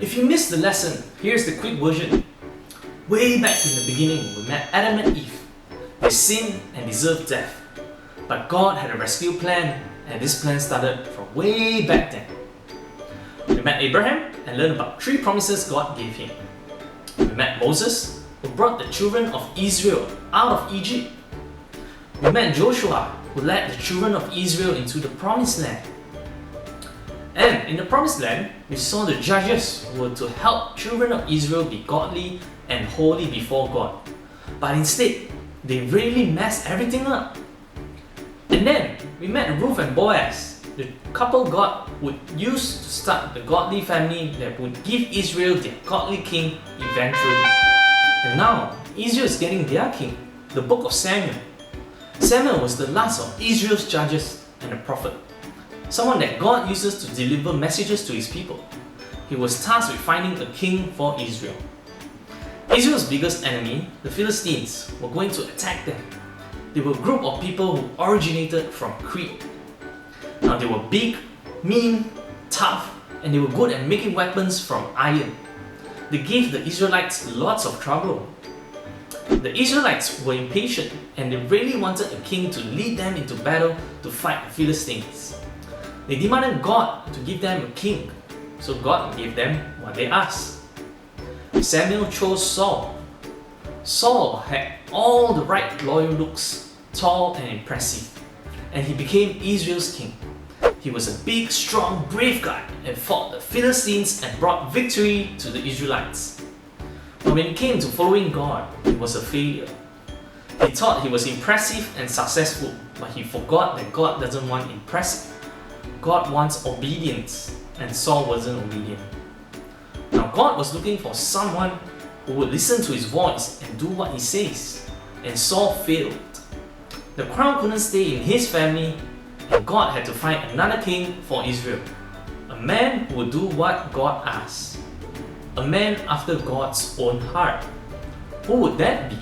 If you missed the lesson, here's the quick version. Way back in the beginning, we met Adam and Eve. They sinned and deserved death. But God had a rescue plan, and this plan started from way back then. We met Abraham and learned about 3 promises God gave him. We met Moses, who brought the children of Israel out of Egypt. We met Joshua, who led the children of Israel into the promised land. And in the promised land, we saw the judges who were to help children of Israel be godly and holy before God. But instead, they really messed everything up. And then we met Ruth and Boaz, the couple God would use to start the godly family that would give Israel their godly king eventually. And now, Israel is getting their king, the book of Samuel. Samuel was the last of Israel's judges and a prophet, someone that God uses to deliver messages to his people. He was tasked with finding a king for Israel. Israel's biggest enemy, the Philistines, were going to attack them. They were a group of people who originated from Crete. Now they were big, mean, tough, and they were good at making weapons from iron. They gave the Israelites lots of trouble. The Israelites were impatient and they really wanted a king to lead them into battle to fight the Philistines. They demanded God to give them a king, so God gave them what they asked. Samuel chose Saul. Saul had all the right loyal looks, tall and impressive, and he became Israel's king. He was a big, strong, brave guy and fought the Philistines and brought victory to the Israelites. But when it came to following God, he was a failure. He thought he was impressive and successful, but he forgot that God doesn't want impressive. God wants obedience, and Saul wasn't obedient. Now God was looking for someone who would listen to his voice and do what he says, and Saul failed. The crown couldn't stay in his family, and God had to find another king for Israel, a man who would do what God asked, a man after God's own heart. Who would that be?